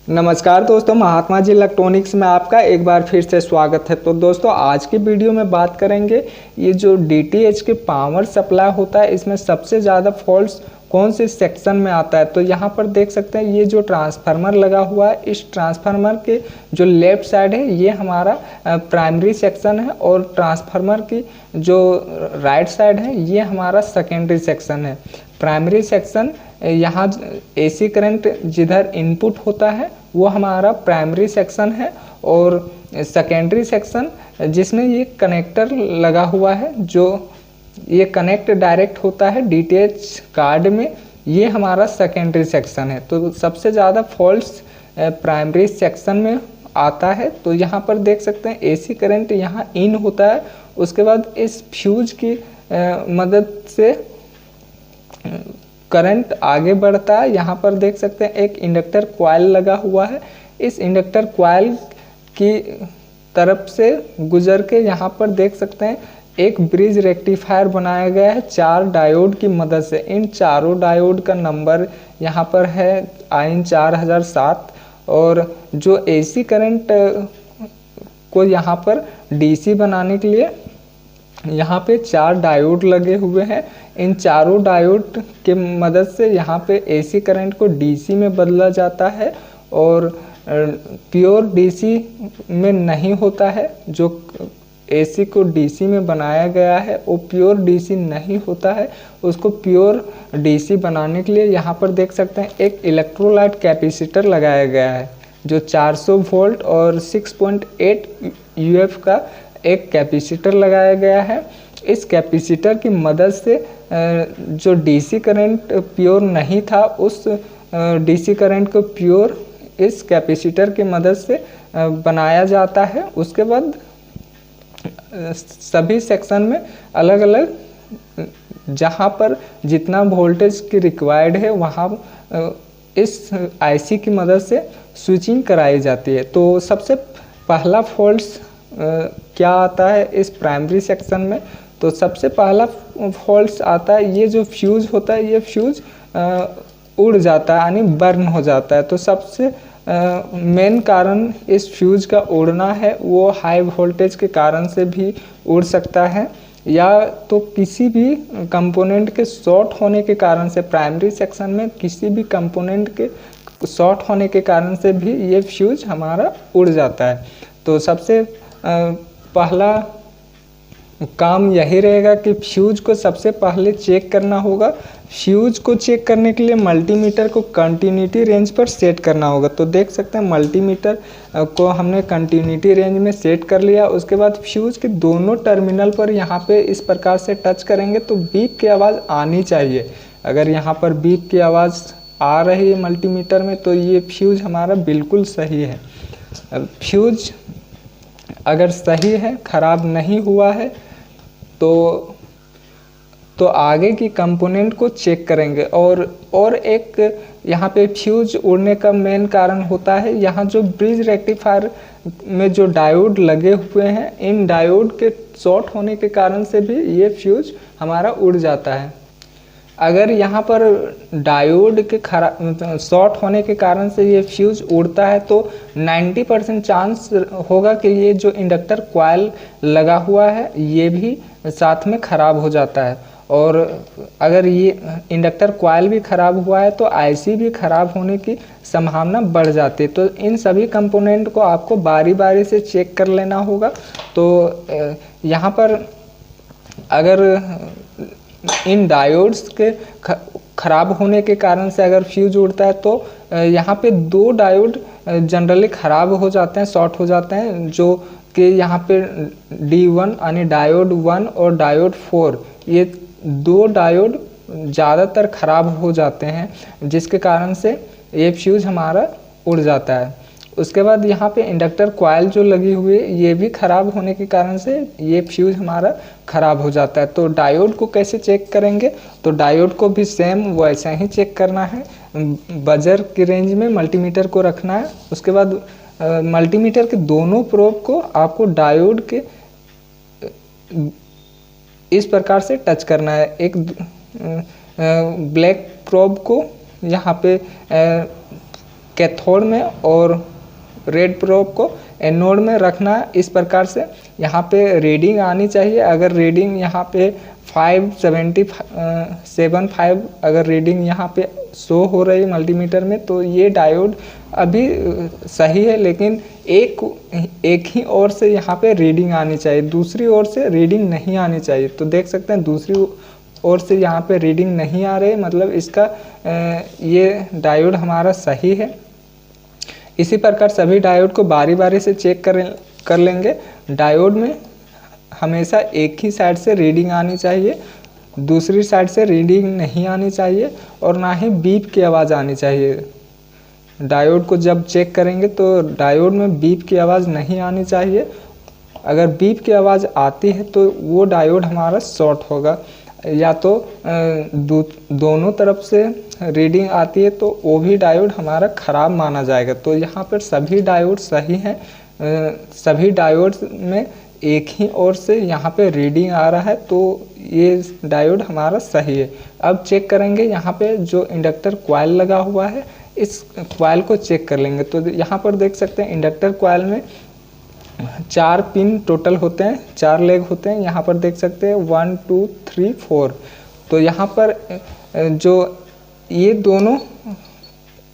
नमस्कार दोस्तों, महात्मा जी इलेक्ट्रॉनिक्स में आपका एक बार फिर से स्वागत है। तो दोस्तों आज की वीडियो में बात करेंगे ये जो डीटीएच के पावर सप्लाई होता है इसमें सबसे ज़्यादा फॉल्ट्स कौन से सेक्शन में आता है। तो यहाँ पर देख सकते हैं ये जो ट्रांसफार्मर लगा हुआ है, इस ट्रांसफार्मर के जो लेफ्ट साइड है ये हमारा प्राइमरी सेक्शन है और ट्रांसफार्मर की जो राइट साइड है ये हमारा सेकेंडरी सेक्शन है। प्राइमरी सेक्शन यहाँ एसी करंट जिधर इनपुट होता है वो हमारा प्राइमरी सेक्शन है और सेकेंडरी सेक्शन जिसमें ये कनेक्टर लगा हुआ है जो ये कनेक्ट डायरेक्ट होता है डीटीएच कार्ड में, ये हमारा सेकेंडरी सेक्शन है। तो सबसे ज़्यादा फॉल्ट्स प्राइमरी सेक्शन में आता है। तो यहाँ पर देख सकते हैं एसी करंट यहाँ इन होता है, उसके बाद इस फ्यूज की मदद से करंट आगे बढ़ता है। यहाँ पर देख सकते हैं एक इंडक्टर कॉइल लगा हुआ है, इस इंडक्टर कॉइल की तरफ से गुजर के यहाँ पर देख सकते हैं एक ब्रिज रेक्टिफायर बनाया गया है 4 डायोड की मदद से। इन चारों डायोड का नंबर यहाँ पर है आइन 4007 और जो एसी करंट को यहाँ पर डीसी बनाने के लिए यहाँ पे 4 डायोड लगे हुए हैं। इन चारों डायोड के मदद से यहाँ पे एसी करंट को डीसी में बदला जाता है और प्योर डीसी में नहीं होता है। जो एसी को डीसी में बनाया गया है वो प्योर डीसी नहीं होता है, उसको प्योर डीसी बनाने के लिए यहाँ पर देख सकते हैं एक इलेक्ट्रोलाइट कैपेसिटर लगाया गया है जो 400 वोल्ट और 6.8 यूएफ का एक कैपेसिटर लगाया गया है। इस कैपेसिटर की मदद से जो डीसी करंट प्योर नहीं था उस डीसी करंट को प्योर इस कैपेसिटर की मदद से बनाया जाता है। उसके बाद सभी सेक्शन में अलग अलग जहाँ पर जितना वोल्टेज की रिक्वायर्ड है वहाँ इस आईसी की मदद से स्विचिंग कराई जाती है। तो सबसे पहला फॉल्ट्स क्या आता है इस प्राइमरी सेक्शन में, तो सबसे पहला फॉल्ट्स आता है ये जो फ्यूज होता है ये फ्यूज उड़ जाता है यानी बर्न हो जाता है। तो सबसे मेन कारण इस फ्यूज का उड़ना है, वो हाई वोल्टेज के कारण से भी उड़ सकता है या तो किसी भी कंपोनेंट के शॉर्ट होने के कारण से, प्राइमरी सेक्शन में किसी भी कंपोनेंट के शॉर्ट होने के कारण से भी ये फ्यूज हमारा उड़ जाता है। तो सबसे पहला काम यही रहेगा कि फ्यूज को सबसे पहले चेक करना होगा। फ्यूज को चेक करने के लिए मल्टीमीटर को कंटिन्यूटी रेंज पर सेट करना होगा। तो देख सकते हैं मल्टीमीटर को हमने कंटिन्यूटी रेंज में सेट कर लिया। उसके बाद फ्यूज के दोनों टर्मिनल पर यहाँ पे इस प्रकार से टच करेंगे तो बीप की आवाज़ आनी चाहिए। अगर यहाँ पर बीप की आवाज़ आ रही है मल्टीमीटर में तो ये फ्यूज हमारा बिल्कुल सही है। फ्यूज अगर सही है, ख़राब नहीं हुआ है तो आगे की कंपोनेंट को चेक करेंगे। और एक यहाँ पे फ्यूज उड़ने का मेन कारण होता है यहाँ जो ब्रिज रेक्टिफायर में जो डायोड लगे हुए हैं, इन डायोड के शॉर्ट होने के कारण से भी ये फ्यूज हमारा उड़ जाता है। अगर यहाँ पर डायोड के शॉर्ट होने के कारण से ये फ्यूज उड़ता है तो 90% चांस होगा कि ये जो इंडक्टर कॉइल लगा हुआ है ये भी साथ में ख़राब हो जाता है। और अगर ये इंडक्टर कॉइल भी ख़राब हुआ है तो आईसी भी ख़राब होने की संभावना बढ़ जाती है। तो इन सभी कंपोनेंट को आपको बारी बारी से चेक कर लेना होगा। तो यहाँ पर अगर इन डायोड्स के ख़राब होने के कारण से अगर फ्यूज उड़ता है तो यहाँ पे 2 डायोड जनरली ख़राब हो जाते हैं, शॉर्ट हो जाते हैं, जो कि यहाँ पे D1 यानी डायोड 1 और डायोड 4 ये 2 डायोड ज़्यादातर ख़राब हो जाते हैं जिसके कारण से ये फ्यूज हमारा उड़ जाता है। उसके बाद यहाँ पे इंडक्टर कॉइल जो लगी हुई है ये भी ख़राब होने के कारण से ये फ्यूज हमारा ख़राब हो जाता है। तो डायोड को कैसे चेक करेंगे, तो डायोड को भी सेम वैसा ही चेक करना है। बजर की रेंज में मल्टीमीटर को रखना है। उसके बाद मल्टीमीटर के दोनों प्रोब को आपको डायोड के इस प्रकार से टच करना है। एक ब्लैक प्रोब को यहाँ पे कैथोड में और रेड प्रोब को एनोड में रखना है। इस प्रकार से यहाँ पे रीडिंग आनी चाहिए। अगर रीडिंग यहाँ पे 575 अगर रीडिंग यहाँ पे शो हो रही है मल्टीमीटर में, तो ये डायोड अभी सही है, लेकिन एक ही ओर से यहाँ पे रीडिंग आनी चाहिए, दूसरी ओर से रीडिंग नहीं आनी चाहिए। तो देख सकते हैं दूसरी ओर से यहाँ पे रीडिंग नहीं आ रही, मतलब इसका ये डायोड हमारा सही है। इसी प्रकार सभी डायोड को बारी बारी से चेक कर लेंगे। डायोड में हमेशा एक ही साइड से रीडिंग आनी चाहिए, दूसरी साइड से रीडिंग नहीं आनी चाहिए, और ना ही बीप की आवाज़ आनी चाहिए। डायोड को जब चेक करेंगे तो डायोड में बीप की आवाज़ नहीं आनी चाहिए। अगर बीप की आवाज़ आती है तो वो डायोड हमारा शॉर्ट होगा, या तो दोनों तरफ से रीडिंग आती है तो वो भी डायोड हमारा ख़राब माना जाएगा। तो यहाँ पर सभी डायोड सही हैं, सभी डायोड में एक ही ओर से यहाँ पे रीडिंग आ रहा है, तो ये डायोड हमारा सही है। अब चेक करेंगे यहाँ पे जो इंडक्टर कॉइल लगा हुआ है, इस कॉइल को चेक कर लेंगे। तो यहाँ पर देख सकते हैं इंडक्टर कॉइल में 4 पिन टोटल होते हैं, 4 लेग होते हैं। यहाँ पर देख सकते हैं 1 2 3 4। तो यहाँ पर जो ये दोनों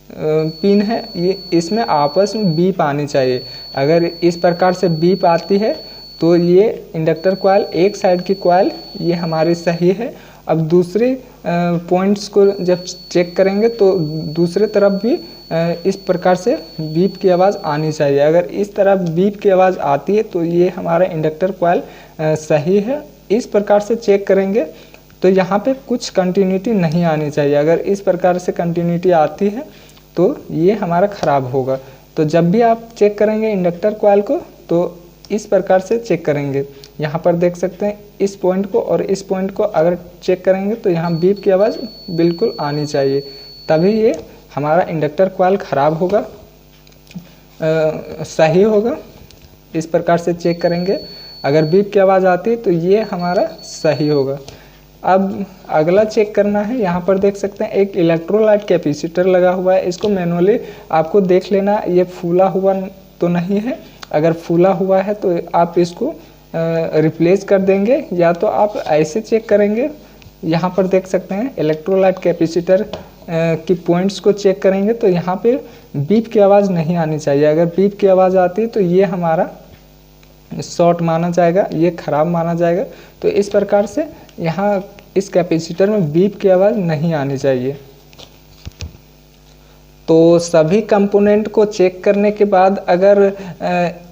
पिन है, ये इसमें आपस में बीप आनी चाहिए। अगर इस प्रकार से बीप आती है तो ये इंडक्टर कॉइल, एक साइड की कॉइल ये हमारी सही है। अब दूसरे पॉइंट्स को जब चेक करेंगे तो दूसरे तरफ भी इस प्रकार से बीप की आवाज़ आनी चाहिए। अगर इस तरह बीप की आवाज़ आती है तो ये हमारा इंडक्टर कॉइल सही है। इस प्रकार से चेक करेंगे तो यहाँ पे कुछ कंटिन्यूटी नहीं आनी चाहिए। अगर इस प्रकार से कंटिन्यूटी आती है तो ये हमारा ख़राब होगा। तो जब भी आप चेक करेंगे इंडक्टर कॉइल को तो इस प्रकार से चेक करेंगे। यहाँ पर देख सकते हैं इस पॉइंट को और इस पॉइंट को अगर चेक करेंगे तो यहाँ बीप की आवाज़ बिल्कुल आनी चाहिए, तभी ये हमारा इंडक्टर कॉइल ख़राब होगा, सही होगा। इस प्रकार से चेक करेंगे, अगर बीप की आवाज़ आती है तो ये हमारा सही होगा। अब अगला चेक करना है, यहाँ पर देख सकते हैं एक इलेक्ट्रोलाइट कैपेसिटर लगा हुआ है। इसको मैनुअली आपको देख लेना, ये फूला हुआ तो नहीं है। अगर फूला हुआ है तो आप इसको रिप्लेस कर देंगे, या तो आप ऐसे चेक करेंगे। यहाँ पर देख सकते हैं इलेक्ट्रोलाइट कैपेसिटर की पॉइंट्स को चेक करेंगे तो यहाँ पे बीप की आवाज़ नहीं आनी चाहिए। अगर बीप की आवाज़ आती है तो ये हमारा शॉर्ट माना जाएगा, ये ख़राब माना जाएगा। तो इस प्रकार से यहाँ इस कैपेसिटर में बीप की आवाज़ नहीं आनी चाहिए। तो सभी कंपोनेंट को चेक करने के बाद अगर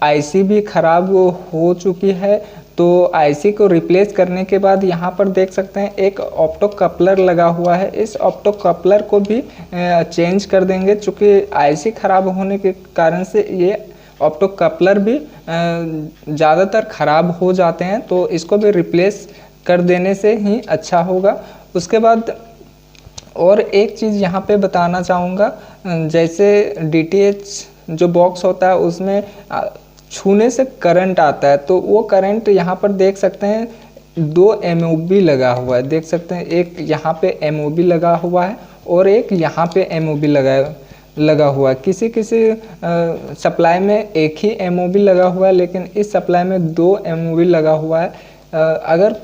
आईसी भी ख़राब हो चुकी है तो आईसी को रिप्लेस करने के बाद यहाँ पर देख सकते हैं एक ऑप्टो कपलर लगा हुआ है। इस ऑप्टो कपलर को भी चेंज कर देंगे, चूँकि आईसी ख़राब होने के कारण से ये ऑप्टो कपलर भी ज़्यादातर ख़राब हो जाते हैं, तो इसको भी रिप्लेस कर देने से ही अच्छा होगा। उसके बाद और एक चीज़ यहाँ पे बताना चाहूँगा, जैसे डीटीएच जो बॉक्स होता है उसमें छूने से करंट आता है, तो वो करंट यहाँ पर देख सकते हैं 2 एमओबी लगा हुआ है। देख सकते हैं एक यहाँ पे एमओबी लगा हुआ है और एक यहाँ पे एमओबी लगा हुआ है। किसी सप्लाई में एक ही एमओबी लगा हुआ है, लेकिन इस सप्लाई में 2 एमओबी लगा हुआ है। अगर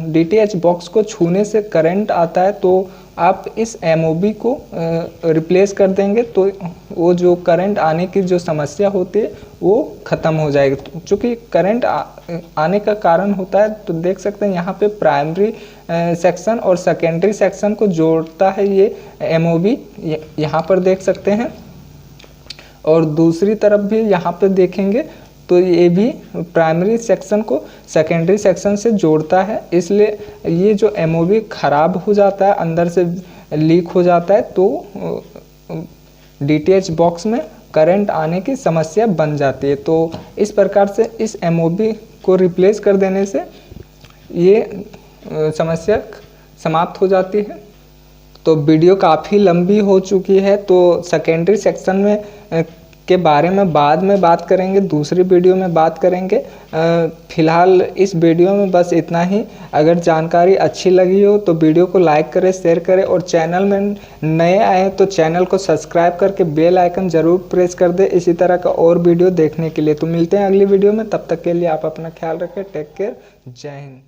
डीटीएच बॉक्स को छूने से करंट आता है तो आप इस एमओबी को रिप्लेस कर देंगे, तो वो जो करंट आने की जो समस्या होती है वो ख़त्म हो जाएगी। चूँकि करंट आने का कारण होता है, तो देख सकते हैं यहाँ पे प्राइमरी सेक्शन और सेकेंडरी सेक्शन को जोड़ता है ये एमओबी, यहाँ पर देख सकते हैं। और दूसरी तरफ भी यहाँ पे देखेंगे तो ये भी प्राइमरी सेक्शन को सेकेंडरी सेक्शन से जोड़ता है। इसलिए ये जो एमओबी ख़राब हो जाता है, अंदर से लीक हो जाता है, तो डीटीएच बॉक्स में करंट आने की समस्या बन जाती है। तो इस प्रकार से इस एमओबी को रिप्लेस कर देने से ये समस्या समाप्त हो जाती है। तो वीडियो काफ़ी लंबी हो चुकी है, तो सेकेंडरी सेक्शन में के बारे में बाद में बात करेंगे, दूसरी वीडियो में बात करेंगे। फ़िलहाल इस वीडियो में बस इतना ही। अगर जानकारी अच्छी लगी हो तो वीडियो को लाइक करें, शेयर करें और चैनल में नए आए हैं तो चैनल को सब्सक्राइब करके बेल आइकन ज़रूर प्रेस कर दें इसी तरह का और वीडियो देखने के लिए। तो मिलते हैं अगली वीडियो में, तब तक के लिए आप अपना ख्याल रखें। टेक केयर, जय हिंद।